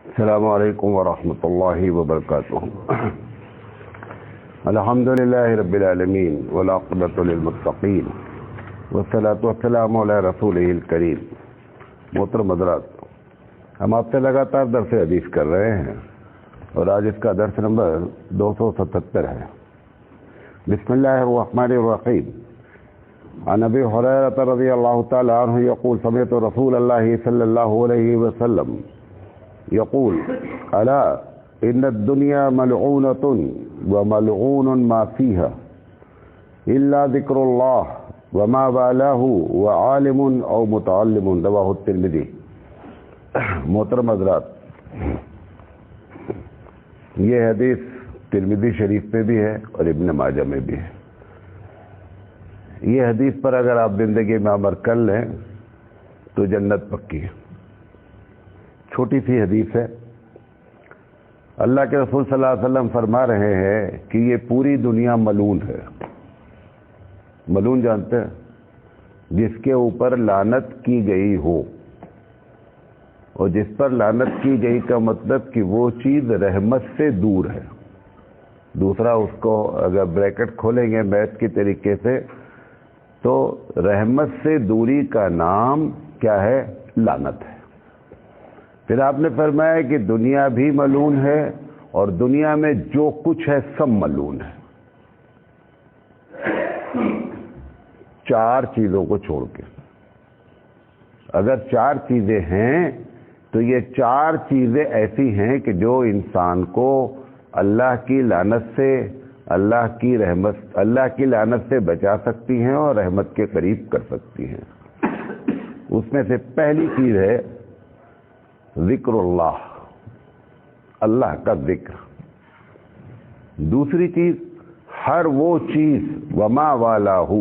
السلام علیکم ورحمۃ اللہ وبرکاتہ. الحمد للہ رب العالمین والعاقبۃ للمتقین والصلاۃ والسلام علی رسولہ الکریم. محترم حضرات، ہم آپ سے لگاتار درس حدیث کر رہے ہیں اور آج اس کا درس نمبر 277 ہے. بسم اللہ الرحمن الرحیم. عن ابی ہریرہ رضی اللہ تعالی عنہ یقول سمعت رسول اللہ صلی اللہ علیہ وسلم يقول ألا إن الدنيا ملعونة وملعون ما فيها إلا ذكر الله وما والاه وعالم أو متعلم. رواه الترمذی. محترم حضرات، یہ حدیث ترمذی شریف میں بھی ہے اور ابن ماجہ میں بھی ہے. یہ حدیث پر اگر آپ زندگی میں عمل کر لیں تو جنت پکی ہے. چھوٹی سی حدیث ہے. اللہ کے رسول صلی اللہ علیہ وسلم فرما رہے ہیں کہ یہ پوری دنیا ملعون ہے. ملعون جانتے ہیں؟ جس کے اوپر لعنت کی گئی ہو. اور جس پر لعنت کی گئی کا مطلب کہ وہ چیز رحمت سے دور ہے. دوسرا اس کو اگر بریکٹ کھولیں گے میتھ کے طریقے سے تو رحمت سے دوری کا نام کیا ہے؟ لعنت ہے. پھر آپ نے فرمایا کہ دنیا بھی ملعون ہے اور دنیا میں جو کچھ ہے سب ملعون ہے. چار چیزوں کو چھوڑ کے. اگر چار چیزیں ہیں تو یہ چار چیزیں ایسی ہیں کہ جو انسان کو اللہ کی لعنت سے اللہ کی لعنت سے بچا سکتی ہیں اور رحمت کے قریب کر سکتی ہیں. اس میں سے پہلی چیز ہے ذکر اللہ، اللہ کا ذکر. دوسری چیز ہر وہ چیز وما والہ،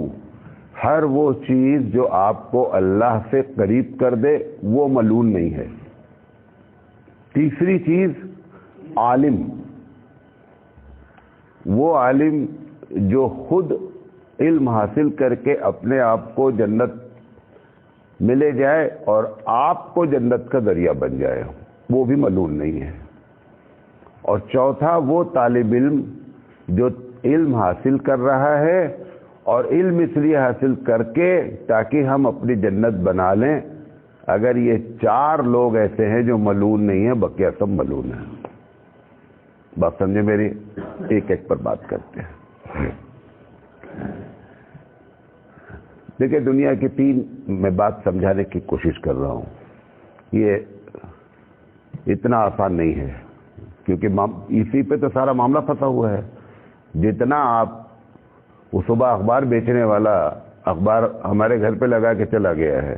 ہر وہ چیز جو آپ کو اللہ سے قریب کر دے وہ ملعون نہیں ہے. تیسری چیز عالم، وہ عالم جو خود علم حاصل کر کے اپنے آپ کو جنت ملے جائے اور آپ کو جنت کا ذریعہ بن جائے، وہ بھی ملعون نہیں ہے. اور چوتھا وہ طالب علم جو علم حاصل کر رہا ہے اور علم اس لیے حاصل کر کے تاکہ ہم اپنی جنت بنا لیں. اگر یہ چار لوگ ایسے ہیں جو ملعون نہیں ہیں، بقیہ سب ملعون ہیں. بات سمجھے میری؟ ایک ایک پر بات کرتے ہیں. دیکھیں، دنیا کی تین میں بات سمجھانے کی کوشش کر رہا ہوں. یہ اتنا آسان نہیں ہے کیونکہ اسی پہ تو سارا معاملہ پھنسا ہوا ہے. جتنا آپ وہ صبح اخبار بیچنے والا اخبار ہمارے گھر پہ لگا کے چلا گیا ہے،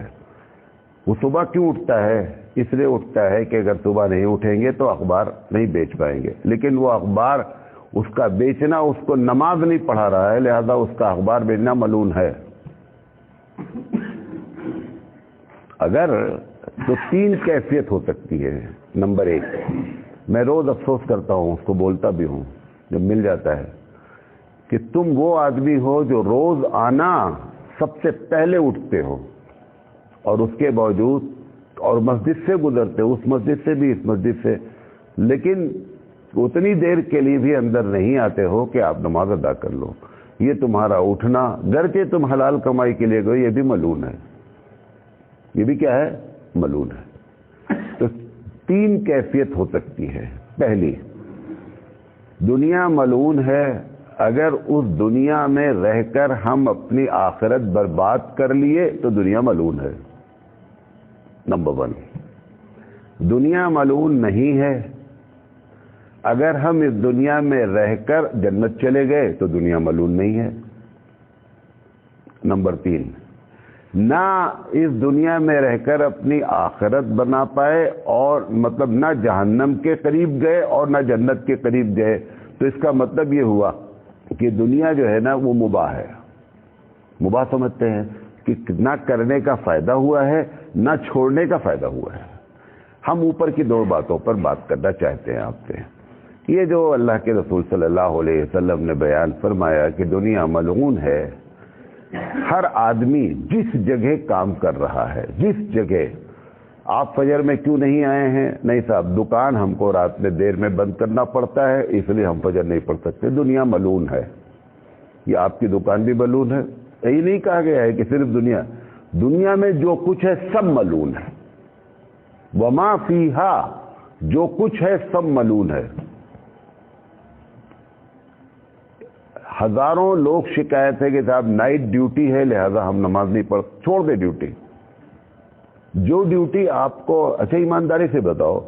وہ صبح کیوں اٹھتا ہے؟ اس لیے اٹھتا ہے کہ اگر صبح نہیں اٹھیں گے تو اخبار نہیں بیچ پائیں گے. لیکن وہ اخبار اس کا بیچنا اس کو نماز نہیں پڑھا رہا ہے، لہذا اس کا اخبار بیچنا ملعون ہے. اگر تو تین کیفیت ہو سکتی ہے. نمبر ایک، میں روز افسوس کرتا ہوں، اس کو بولتا بھی ہوں جب مل جاتا ہے، کہ تم وہ آدمی ہو جو روز آنا سب سے پہلے اٹھتے ہو اور اس کے باوجود اور مسجد سے گزرتے ہو، اس مسجد سے بھی اس مسجد سے، لیکن اتنی دیر کے لیے بھی اندر نہیں آتے ہو کہ آپ نماز ادا کر لو. یہ تمہارا اٹھنا گرچہ تم حلال کمائی کے لیے گئے، یہ بھی ملعون ہے. یہ بھی کیا ہے؟ ملعون ہے. تو تین کیفیت ہو سکتی ہے. پہلی، دنیا ملعون ہے اگر اس دنیا میں رہ کر ہم اپنی آخرت برباد کر لیے تو دنیا ملعون ہے. نمبر 1. دنیا ملعون نہیں ہے اگر ہم اس دنیا میں رہ کر جنت چلے گئے تو دنیا ملعون نہیں ہے. نمبر 3، نہ اس دنیا میں رہ کر اپنی آخرت بنا پائے اور مطلب نہ جہنم کے قریب گئے اور نہ جنت کے قریب گئے، تو اس کا مطلب یہ ہوا کہ دنیا جو ہے نا وہ مباح ہے. مباح سمجھتے ہیں کہ نہ کرنے کا فائدہ ہوا ہے نہ چھوڑنے کا فائدہ ہوا ہے. ہم اوپر کی دو باتوں پر بات کرنا چاہتے ہیں آپ سے. یہ جو اللہ کے رسول صلی اللہ علیہ وسلم نے بیان فرمایا کہ دنیا ملعون ہے، ہر آدمی جس جگہ کام کر رہا ہے، جس جگہ آپ فجر میں کیوں نہیں آئے ہیں؟ نہیں صاحب، دکان ہم کو رات میں دیر میں بند کرنا پڑتا ہے، اس لیے ہم فجر نہیں پڑھ سکتے۔ دنیا ملعون ہے، یہ آپ کی دکان بھی ملعون ہے۔ یہی نہیں کہا گیا ہے کہ صرف دنیا میں جو کچھ ہے سب ملعون ہے، وما فیہا، جو کچھ ہے سب ملعون ہے۔ ہزاروں لوگ شکایت ہے کہ صاحب نائٹ ڈیوٹی ہے لہذا ہم نماز نہیں پڑھ، چھوڑ دے ڈیوٹی۔ جو ڈیوٹی آپ کو، اچھا ایمانداری سے بتاؤ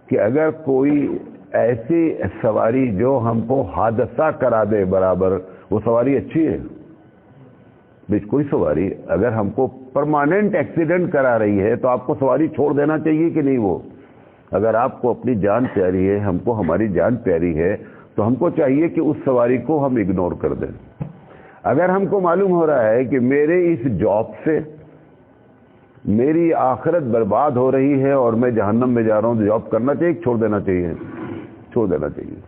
کہ اگر کوئی ایسی سواری جو ہم کو حادثہ کرا دے برابر، وہ سواری اچھی ہے؟ کوئی سواری اگر ہم کو پرماننٹ ایکسیڈنٹ کرا رہی ہے تو آپ کو سواری چھوڑ دینا چاہیے کہ نہیں؟ وہ اگر آپ کو اپنی جان پیاری ہے، ہم کو ہماری جان پیاری ہے، تو ہم کو چاہیے کہ اس سواری کو ہم اگنور کر دیں۔ اگر ہم کو معلوم ہو رہا ہے کہ میرے اس جاب سے میری آخرت برباد ہو رہی ہے اور میں جہنم میں جا رہا ہوں، تو جاب کرنا چاہیے، چھوڑ دینا چاہیے؟ چھوڑ دینا چاہیے،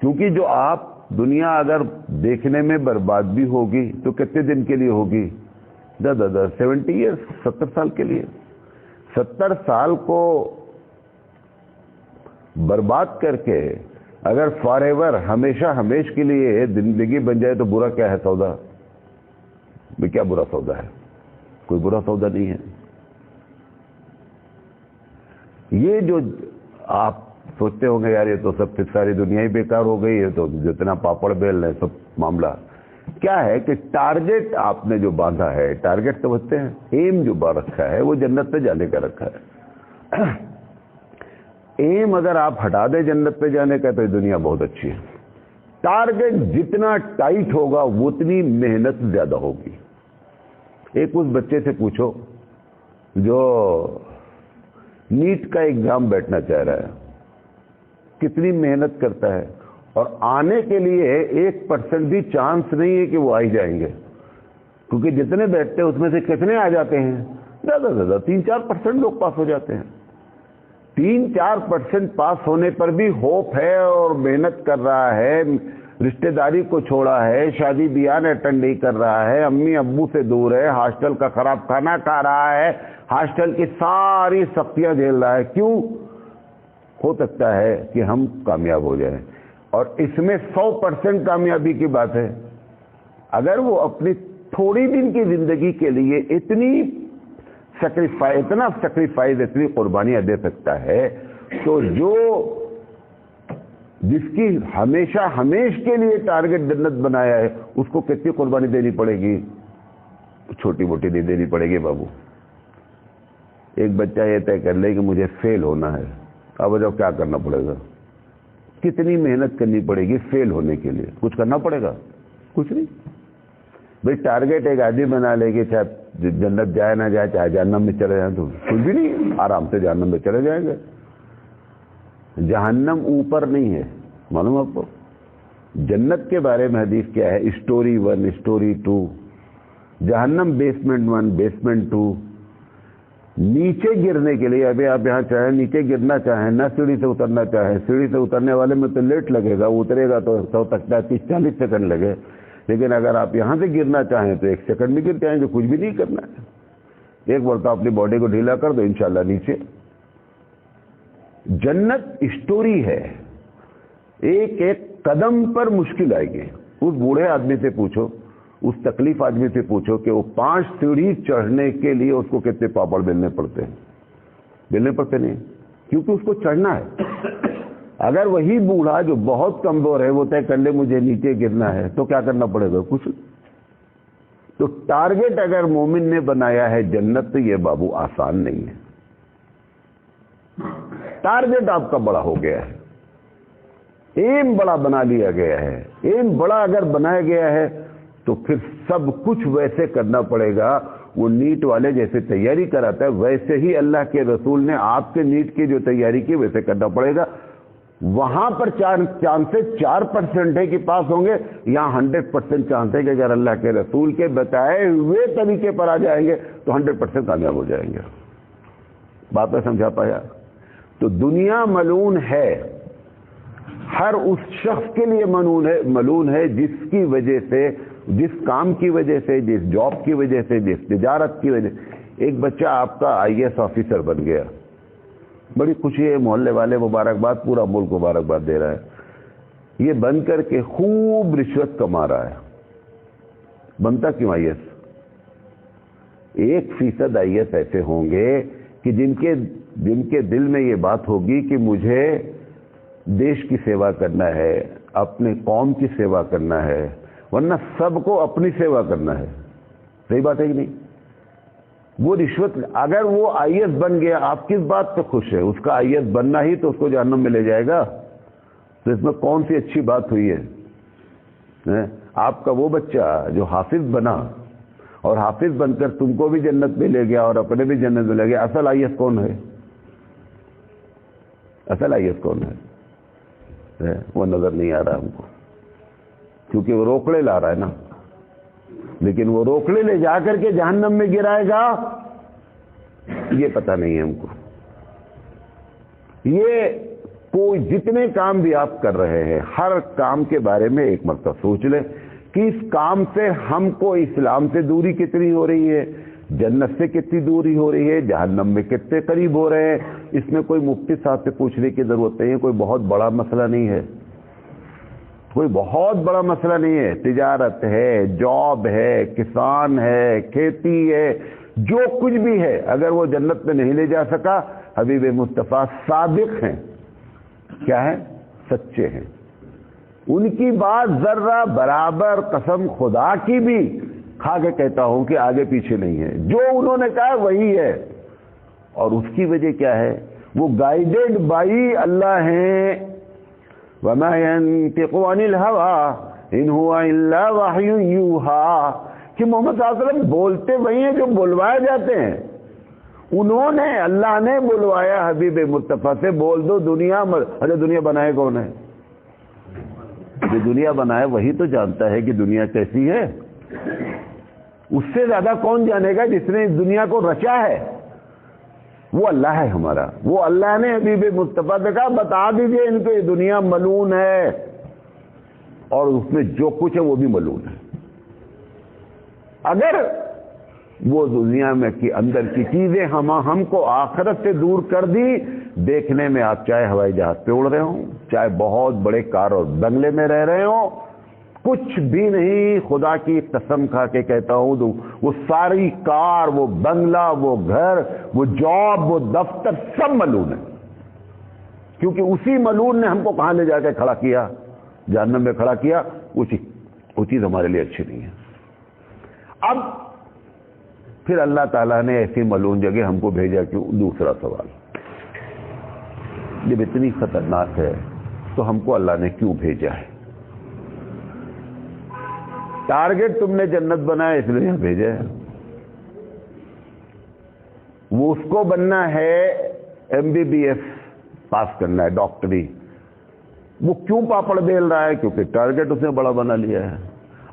کیونکہ جو آپ دنیا اگر دیکھنے میں برباد بھی ہوگی تو کتنے دن کے لیے ہوگی؟ 70 ایئرس، 70 سال کے لیے۔ 70 سال کو برباد کر کے اگر فار ایور، ہمیشہ ہمیش کے لیے زندگی بن جائے تو برا کیا ہے سودا؟ کیا برا سودا ہے؟ کوئی برا سودا نہیں ہے۔ یہ جو آپ سوچتے ہوں گے یار یہ تو سب پھر ساری دنیا ہی بیکار ہو گئی ہے، تو جتنا پاپڑ بیل ہے سب معاملہ کیا ہے کہ ٹارگٹ آپ نے جو باندھا ہے، ٹارگٹ سمجھتے ہیں، ایم جو رکھا ہے وہ جنت پہ جانے کا رکھا ہے۔ ایم اگر آپ ہٹا دیں جنت پہ جانے کا تو یہ دنیا بہت اچھی ہے۔ ٹارگٹ جتنا ٹائٹ ہوگا اتنی محنت زیادہ ہوگی۔ ایک اس بچے سے پوچھو جو نیٹ کا ایگزام بیٹھنا چاہ رہا ہے، کتنی محنت کرتا ہے، اور آنے کے لیے 1% بھی چانس نہیں ہے کہ وہ آ ہی جائیں گے، کیونکہ جتنے بیٹھتے ہیں اس میں سے کتنے آ جاتے ہیں؟ زیادہ سے زیادہ 3-4% لوگ پاس ہو جاتے ہیں۔ 3-4% پاس ہونے پر بھی ہوپ ہے اور محنت کر رہا ہے، رشتہ داری کو چھوڑا ہے، شادی بیاہ اٹینڈ نہیں کر رہا ہے، امی ابو سے دور ہے، ہاسٹل کا خراب کھانا کھا رہا ہے، ہاسٹل کی ساری سختیاں جھیل رہا ہے۔ کیوں؟ ہو سکتا ہے کہ ہم کامیاب ہو جائیں، اور اس میں 100% کامیابی کی بات ہے۔ اگر وہ اپنی تھوڑی دن کی زندگی کے لیے اتنا سیکریفائز، اتنی قربانیاں دے سکتا ہے، تو جس کی ہمیشہ ہمیش کے لیے ٹارگٹ جنت بنایا ہے، اس کو کتنی قربانی دینی پڑے گی؟ چھوٹی موٹی نہیں دینی پڑے گی بابو۔ ایک بچہ یہ طے کر لے کہ مجھے فیل ہونا ہے، اب بتاؤ کیا کرنا پڑے گا؟ کتنی محنت کرنی پڑے گی فیل ہونے کے لیے؟ کچھ کرنا پڑے گا؟ کچھ نہیں بھائی۔ ٹارگٹ ایک آدمی بنا لے گی، چاہے جنت جائے نہ جائے، چاہے جہنم میں چلے جائیں، تو کچھ بھی نہیں، آرام سے جہنم میں چلے جائیں گے۔ جہنم اوپر نہیں ہے، معلوم آپ کو؟ جنت کے بارے میں حدیث کیا ہے؟ اسٹوری 1، اسٹوری 2، جہنم بیسمنٹ 1، بیسمنٹ 2۔ نیچے گرنے کے لیے، ابھی آپ یہاں چاہیں نیچے گرنا چاہیں، نہ سیڑھی سے اترنا چاہیں، سیڑھی سے اترنے والے میں تو لیٹ لگے گا، اترے گا تو ہو سکتا ہے 30-40 سیکنڈ لگے، لیکن اگر آپ یہاں سے گرنا چاہیں تو 1 سیکنڈ میں گر جائیں گے، کچھ بھی نہیں کرنا ہے۔ ایک مرتبہ اپنی باڈی کو ڈھیلا کر دو، انشاءاللہ نیچے۔ جنت اسٹوری ہے، ایک ایک قدم پر مشکل آئے گی۔ اس بوڑھے آدمی سے پوچھو، اس تکلیف آدمی سے پوچھو کہ وہ 5 سیڑھی چڑھنے کے لیے اس کو کتنے پاپڑ بیلنے پڑتے ہیں؟ بیلنے پڑتے نہیں، کیونکہ اس کو چڑھنا ہے۔ اگر وہی بوڑھا جو بہت کمزور ہے وہ طے کر لے مجھے نیچے گرنا ہے، تو کیا کرنا پڑے گا؟ کچھ۔ تو ٹارگٹ اگر مومن نے بنایا ہے جنت، تو یہ بابو آسان نہیں ہے۔ ٹارگٹ آپ کا بڑا ہو گیا ہے، ایم بڑا بنا لیا گیا ہے۔ ایم بڑا اگر بنایا گیا ہے تو پھر سب کچھ ویسے کرنا پڑے گا۔ وہ نیٹ والے جیسے تیاری کراتا ہے، ویسے ہی اللہ کے رسول نے آپ کے نیٹ کی جو تیاری کی ویسے کرنا پڑے گا۔ وہاں پر چانسز 4% ہے کہ پاس ہوں گے، یہاں 100% چانس ہے کہ اگر اللہ کے رسول کے بتائے ہوئے طریقے پر آ جائیں گے تو 100% کامیاب ہو جائیں گے۔ بات میں سمجھا پایا؟ تو دنیا ملعون ہے، ہر اس شخص کے لیے ملعون ہے جس کی وجہ سے، جس کام کی وجہ سے، جس جاب کی وجہ سے، جس تجارت کی وجہ سے۔ ایک بچہ آپ کا IAS آفیسر بن گیا, بڑی خوشی ہے, محلے والے مبارکباد, پورا ملک مبارکباد دے رہا ہے. یہ بن کر کے خوب رشوت کما رہا ہے. بنتا کیوں IAS؟ 1% IAS ایسے ہوں گے کہ جن کے دل میں یہ بات ہوگی کہ مجھے دیش کی سیوا کرنا ہے, اپنے قوم کی سیوا کرنا ہے, ورنہ سب کو اپنی سیوا کرنا ہے. صحیح بات ہے کہ نہیں؟ وہ رشوت, اگر وہ IAS بن گیا, آپ کس بات پہ خوش ہے؟ اس کا IAS بننا ہی تو اس کو جہنم میں لے جائے گا. تو اس میں کون سی اچھی بات ہوئی ہے؟ آپ کا وہ بچہ جو حافظ بنا اور حافظ بن کر تم کو بھی جنت میں لے گیا اور اپنے بھی جنت میں لے گیا, اصل IAS کون ہے؟ اصل IAS کون ہے؟ وہ نظر نہیں آ رہا ہم کو, کیونکہ وہ روکڑے لا رہا ہے نا. لیکن وہ روکڑے لے جا کر کے جہنم میں گرائے گا, یہ پتہ نہیں ہے ہم کو. یہ کوئی جتنے کام بھی آپ کر رہے ہیں, ہر کام کے بارے میں ایک مرتبہ سوچ لیں کہ اس کام سے ہم کو اسلام سے دوری کتنی ہو رہی ہے, جنت سے کتنی دوری ہو رہی ہے, جہنم میں کتنے قریب ہو رہے ہیں. اس میں کوئی مفتی صاحب سے پوچھنے کی ضرورت نہیں ہے, کوئی بہت بڑا مسئلہ نہیں ہے, کوئی بہت بڑا مسئلہ نہیں ہے. تجارت ہے, جاب ہے, کسان ہے, کھیتی ہے, جو کچھ بھی ہے, اگر وہ جنت میں نہیں لے جا سکا, حبیب مصطفیٰ صادق ہیں. کیا ہے؟ سچے ہیں. ان کی بات ذرہ برابر قسم خدا کی بھی کھا کے کہتا ہوں کہ آگے پیچھے نہیں ہے. جو انہوں نے کہا وہی ہے. اور اس کی وجہ کیا ہے؟ وہ گائیڈڈ بائی اللہ ہیں. وَمَا يَنْتِقُ عَنِ الْهَوَىٰ إِنْ هُوَ إِلَّا وَحْيٌ يُوحَىٰ, کہ محمد صلی اللہ علیہ وسلم بولتے وہی ہیں جو بلوائے جاتے ہیں. انہوں نے, اللہ نے بلوایا حبیب مصطفیٰ سے, بول دو دنیا. ارے دنیا بنائے کون ہے؟ جو دنیا بنائے وہی تو جانتا ہے کہ دنیا کیسی ہے. اس سے زیادہ کون جانے گا جس نے اس دنیا کو رچا ہے؟ وہ اللہ ہے ہمارا. وہ اللہ نے حبیب مصطفیٰ سے کہا بتا دیجئے ان کو یہ دنیا ملعون ہے, اور اس میں جو کچھ ہے وہ بھی ملعون ہے. اگر وہ دنیا میں کی اندر کی چیزیں ہم کو آخرت سے دور کر دی, دیکھنے میں آپ چاہے ہوائی جہاز پہ اڑ رہے ہوں, چاہے بہت بڑے کار اور بنگلے میں رہ رہے ہوں, کچھ بھی نہیں. خدا کی قسم کھا کے کہتا ہوں, وہ ساری کار, وہ بنگلہ, وہ گھر, وہ جاب, وہ دفتر, سب ملعون ہے. کیونکہ اسی ملعون نے ہم کو کہاں لے جا کے کھڑا کیا؟ جہنم میں کھڑا کیا. وہ چیز ہمارے لیے اچھی نہیں ہے. اب پھر اللہ تعالیٰ نے ایسی ملعون جگہ ہم کو بھیجا کیوں؟ دوسرا سوال, جب اتنی خطرناک ہے تو ہم کو اللہ نے کیوں بھیجا ہے؟ ٹارگٹ تم نے جنت بنایا اس لیے بھیجا ہے. وہ اس کو بننا ہے MBBS پاس کرنا ہے, ڈاکٹری. وہ کیوں پاپڑ بیل رہا ہے؟ کیونکہ ٹارگٹ اس نے بڑا بنا لیا ہے.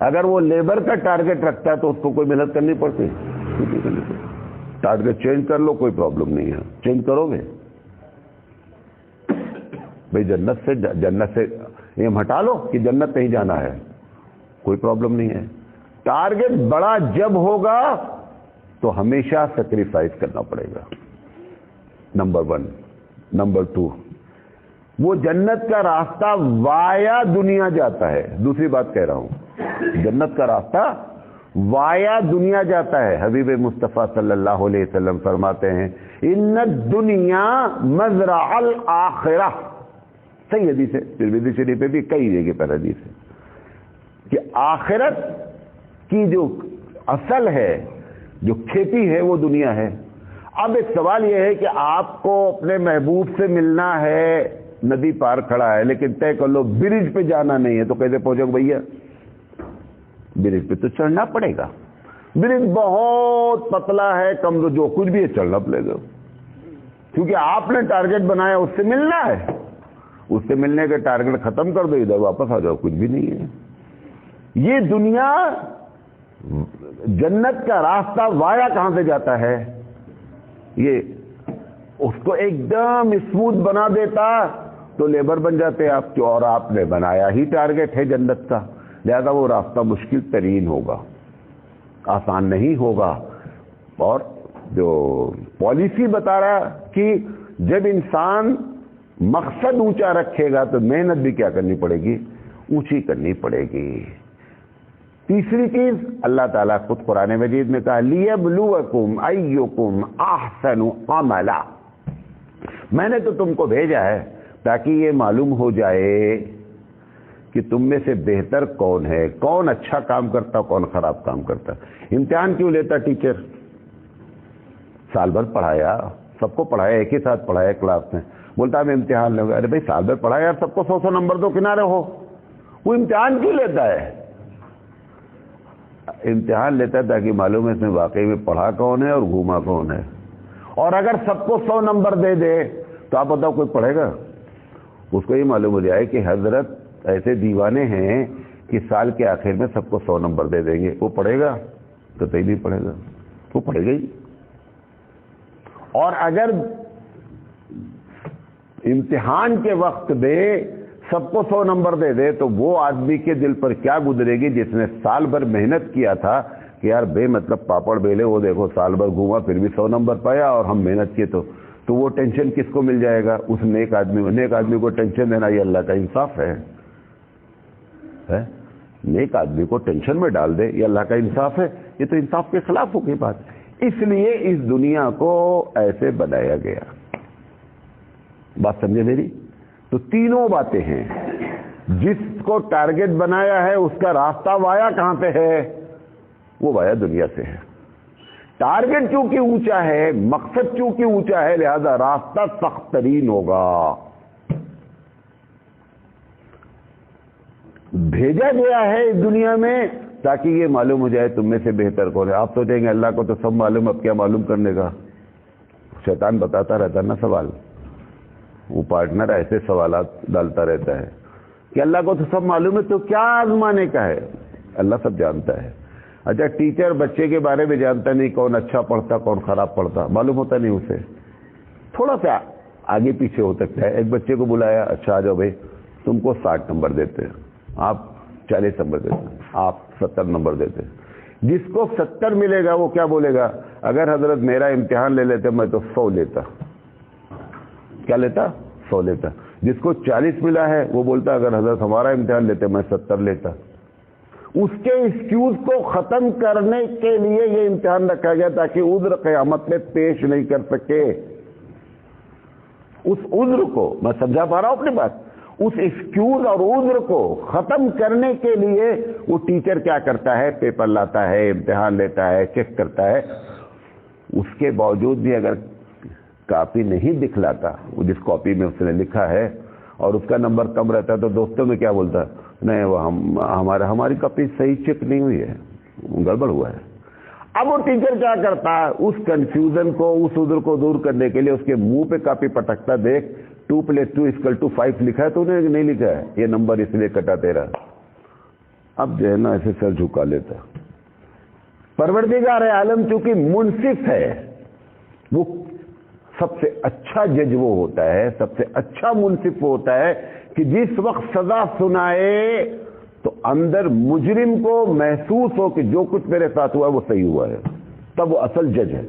اگر وہ لیبر کا ٹارگٹ رکھتا ہے تو اس کو کوئی محنت کرنی پڑتی. ٹارگٹ چینج کر لو, کوئی پرابلم نہیں ہے. چینج کرو گے بھائی, جنت سے یہ ہٹا لو کہ جنت نہیں جانا ہے, کوئی پرابلم نہیں ہے. ٹارگٹ بڑا جب ہوگا تو ہمیشہ سیکریفائز کرنا پڑے گا. نمبر 1. نمبر 2, وہ جنت کا راستہ وایا دنیا جاتا ہے. دوسری بات کہہ رہا ہوں, جنت کا راستہ وایا دنیا جاتا ہے. حبیب مصطفیٰ صلی اللہ علیہ وسلم فرماتے ہیں ان الدنیا مزرع الآخرہ. صحیح حدیث ہے, ترمذی شریف پہ بھی کئی جگہ پر حدیث ہے کہ آخرت کی جو اصل ہے, جو کھیتی ہے, وہ دنیا ہے. اب ایک سوال یہ ہے کہ آپ کو اپنے محبوب سے ملنا ہے, ندی پار کھڑا ہے, لیکن طے کر لو برج پہ جانا نہیں ہے, تو کیسے پہنچو گے بھیا؟ برج پہ تو چڑھنا پڑے گا. برج بہت پتلا ہے, کم جو کچھ بھی ہے چڑھنا پڑے گا, کیونکہ آپ نے ٹارگٹ بنایا اس سے ملنا ہے. اس سے ملنے کے ٹارگٹ ختم کر دو, ادھر واپس آ جاؤ, کچھ بھی نہیں ہے. یہ دنیا, جنت کا راستہ وایا کہاں سے جاتا ہے؟ یہ اس کو ایک دم اسموتھ بنا دیتا تو لیبر بن جاتے آپ, اور آپ نے بنایا ہی ٹارگٹ ہے جنت کا, لہذا وہ راستہ مشکل ترین ہوگا, آسان نہیں ہوگا. اور جو پالیسی بتا رہا کہ جب انسان مقصد اونچا رکھے گا تو محنت بھی کیا کرنی پڑے گی؟ اونچی کرنی پڑے گی. تیسری چیز اللہ تعالیٰ خود قرآن مجید میں کہا لیبلوکم ایکم احسن عملا. میں نے تو تم کو بھیجا ہے تاکہ یہ معلوم ہو جائے کہ تم میں سے بہتر کون ہے، کون اچھا کام کرتا، کون خراب کام کرتا. امتحان کیوں لیتا ٹیچر؟ سال بھر پڑھایا، سب کو پڑھایا، ایک ہی ساتھ پڑھایا کلاس میں، بولتا میں امتحان لوں گا. ارے بھائی سال بھر پڑھایا یار، سب کو 100 نمبر دو، کنارے ہو. وہ امتحان کیوں لیتا ہے؟ امتحان لیتا ہے تاکہ معلوم ہے اس میں واقعی میں پڑھا کون ہے اور گھوما کون ہے. اور اگر سب کو 100 نمبر دے دے تو آپ بتاؤ کوئی پڑھے گا؟ اس کو یہ معلوم ہو جائے کہ حضرت ایسے دیوانے ہیں کہ سال کے آخر میں سب کو 100 نمبر دے دیں گے. وہ پڑھے گا؟ تو کہیں نہیں پڑھے گا، وہ پڑھے گا ہی. اور اگر امتحان کے وقت میں سب کو 100 نمبر دے دے تو وہ آدمی کے دل پر کیا گزرے گی جس نے سال بھر محنت کیا تھا کہ یار بے مطلب پاپڑ بیلے، وہ دیکھو سال بھر گھوما پھر بھی 100 نمبر پایا اور ہم محنت کیے. تو وہ ٹینشن کس کو مل جائے گا؟ اس نیک آدمی کو ٹینشن دینا یہ اللہ کا انصاف ہے. نیک آدمی کو ٹینشن میں ڈال دے یہ اللہ کا انصاف ہے؟ یہ تو انصاف کے خلاف ہو گئی بات. اس لیے اس دنیا کو ایسے بنایا گیا. بات سمجھے میری؟ تو تینوں باتیں ہیں. جس کو ٹارگٹ بنایا ہے اس کا راستہ وایا کہاں پہ ہے؟ وہ وایا دنیا سے ہے. ٹارگٹ چونکہ اونچا ہے، مقصد چونکہ اونچا ہے، لہذا راستہ سخت ترین ہوگا. بھیجا گیا ہے اس دنیا میں تاکہ یہ معلوم ہو جائے تم میں سے بہتر کون ہے. آپ سوچیں گے اللہ کو تو سب معلوم، اب کیا معلوم کرنے کا؟ شیطان بتاتا رہتا نا سوال. وہ پارٹنر ایسے سوالات ڈالتا رہتا ہے کہ اللہ کو تو سب معلوم ہے تو کیا آزمانے کا ہے؟ اللہ سب جانتا ہے. اچھا ٹیچر بچے کے بارے میں جانتا نہیں کون اچھا پڑھتا کون خراب پڑھتا، معلوم ہوتا نہیں اسے. تھوڑا سا آگے پیچھے ہو سکتا ہے. ایک بچے کو بلایا، اچھا آ جاؤ بھائی تم کو 60 نمبر دیتے ہیں، آپ 40 نمبر دیتے ہیں، آپ 70 نمبر دیتے ہیں. جس کو 70 ملے گا وہ کیا بولے گا؟ اگر حضرت میرا امتحان لے لیتے میں تو 100 لیتا. کیا لیتا؟ 100 لیتا. جس کو 40 ملا ہے وہ بولتا اگر حضرت ہمارا امتحان لیتے میں 70 لیتا. اس کے ایکسکیوز کو ختم کرنے کے لیے یہ امتحان رکھا گیا تاکہ عذر قیامت میں پیش نہیں کر سکے. اس عذر کو میں سمجھا پا رہا ہوں اپنی بات. اس ایکسکیوز اور عذر کو ختم کرنے کے لیے وہ ٹیچر کیا کرتا ہے؟ پیپر لاتا ہے، امتحان لیتا ہے، چیک کرتا ہے. اس کے باوجود بھی اگر کاپی نہیں دکھلاتا، وہ جس کاپی میں اس نے لکھا ہے، اور اس کا نمبر کم رہتا ہے تو دوستوں میں کیا بولتا ہے؟ نہیں وہ ہماری کاپی صحیح چیک نہیں ہوئی ہے، گڑبڑ ہوا ہے. اب وہ ٹیچر کیا کرتا ہے؟ اس کنفیوژن کو، اس عذر کو دور کرنے کے لیے اس کے منہ پہ کاپی پٹکتا، دیکھ 2 + 2 = 5 لکھا ہے تو نے نہیں لکھا ہے، یہ نمبر اس لیے کٹا تیرا. اب جو ہے نا ایسے سر جھکا لیتا. پروردگار عالم چونکہ منصف ہے، وہ سب سے اچھا جج وہ ہوتا ہے، سب سے اچھا منصف وہ ہوتا ہے کہ جس وقت سزا سنائے تو اندر مجرم کو محسوس ہو کہ جو کچھ میرے ساتھ ہوا ہے وہ صحیح ہوا ہے، تب وہ اصل جج ہے.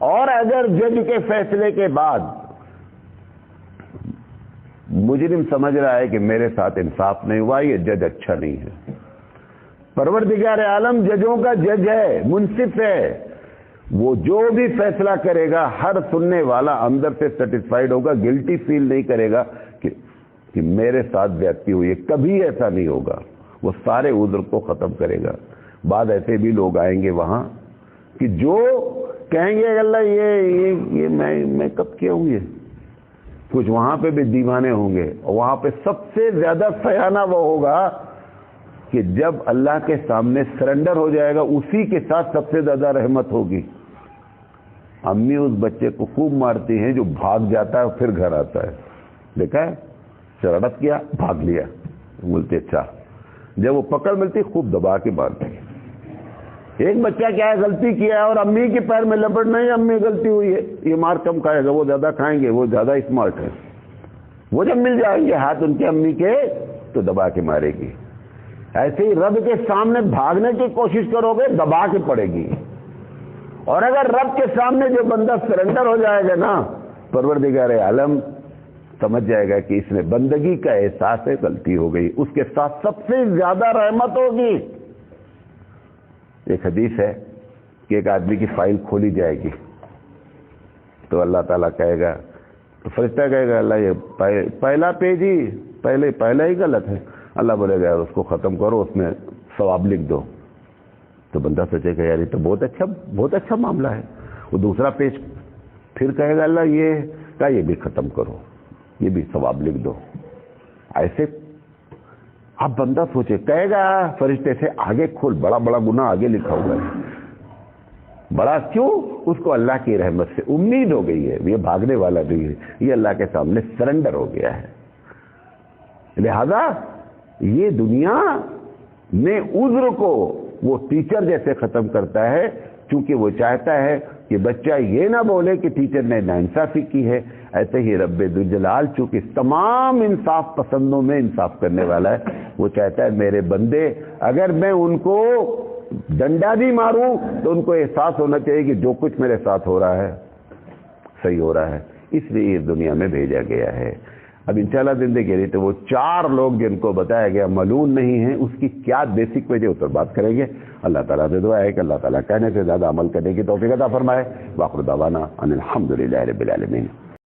اور اگر جج کے فیصلے کے بعد مجرم سمجھ رہا ہے کہ میرے ساتھ انصاف نہیں ہوا، یہ جج اچھا نہیں ہے. پروردگار عالم ججوں کا جج ہے، منصف ہے. وہ جو بھی فیصلہ کرے گا ہر سننے والا اندر سے سیٹسفائیڈ ہوگا، گلٹی فیل نہیں کرے گا کہ میرے ساتھ زیادتی ہوئی ہے. کبھی ایسا نہیں ہوگا. وہ سارے عذر کو ختم کرے گا. بعد ایسے بھی لوگ آئیں گے وہاں کہ جو کہیں گے اللہ یہ میں کب کیا ہوں. یہ کچھ وہاں پہ بھی دیوانے ہوں گے، اور وہاں پہ سب سے زیادہ سیانہ وہ ہوگا کہ جب اللہ کے سامنے سرنڈر ہو جائے گا اسی کے ساتھ سب سے زیادہ رحمت ہوگی. امی اس بچے کو خوب مارتی ہیں جو بھاگ جاتا ہے پھر گھر آتا ہے. دیکھا ہے؟ شرارت کیا، بھاگ لیا، بولتے اچھا. جب وہ پکڑ ملتی خوب دبا کے مارتی. ایک بچہ کیا ہے، غلطی کیا ہے اور امی کے پیر میں لپٹ نہیں، امی غلطی ہوئی ہے، یہ مار کم کھائے گا، وہ زیادہ کھائیں گے، وہ زیادہ اسمارٹ ہے. وہ جب مل جائیں گے ہاتھ ان کے امی کے تو دبا کے مارے گی. ایسے ہی رب کے سامنے بھاگنے کی کوشش کرو گے دبا کے پڑے گی. اور اگر رب کے سامنے جو بندہ سرنڈر ہو جائے گا نا، پروردگار عالم سمجھ جائے گا کہ اس نے بندگی کا احساس ہے، غلطی ہو گئی، اس کے ساتھ سب سے زیادہ رحمت ہوگی۔ ایک حدیث ہے کہ ایک آدمی کی فائل کھولی جائے گی تو اللہ تعالیٰ کہے گا، تو فرشتہ کہے گا اللہ یہ پہلا پیج ہی پہلا ہی غلط ہے۔ اللہ بولے گا اس کو ختم کرو، اس میں ثواب لکھ دو۔ تو بندہ سوچے گا یار یہ تو بہت اچھا معاملہ ہے۔ وہ دوسرا پیج پھر کہے گا اللہ یہ بھی ختم کرو، یہ بھی ثواب لکھ دو۔ ایسے اب بندہ سوچے، کہے گا فرشتے سے آگے کھول، بڑا بڑا گناہ آگے لکھا ہوا ہے۔ بڑا کیوں؟ اس کو اللہ کی رحمت سے امید ہو گئی ہے، یہ بھاگنے والا نہیں ہے، یہ اللہ کے سامنے سرنڈر ہو گیا ہے۔ لہذا یہ دنیا میں عذر کو وہ ٹیچر جیسے ختم کرتا ہے، چونکہ وہ چاہتا ہے کہ بچہ یہ نہ بولے کہ ٹیچر نے ناانصافی کی ہے۔ ایسے ہی رب ذوالجلال چونکہ تمام انصاف پسندوں میں انصاف کرنے والا ہے، وہ چاہتا ہے میرے بندے اگر میں ان کو ڈنڈا بھی ماروں تو ان کو احساس ہونا چاہیے کہ جو کچھ میرے ساتھ ہو رہا ہے صحیح ہو رہا ہے، اس لیے اس دنیا میں بھیجا گیا ہے۔ اب انشاءاللہ زندگی رہی تو وہ 4 لوگ جن کو بتایا گیا ملعون نہیں ہیں، اس کی کیا بیسک وجہ اس پر بات کریں گے۔ اللہ تعالیٰ سے دعا ہے کہ اللہ تعالیٰ کہنے سے زیادہ عمل کرنے کی توفیق عطا فرمائے۔ وآخر دعوانا ان الحمدللہ رب العالمین۔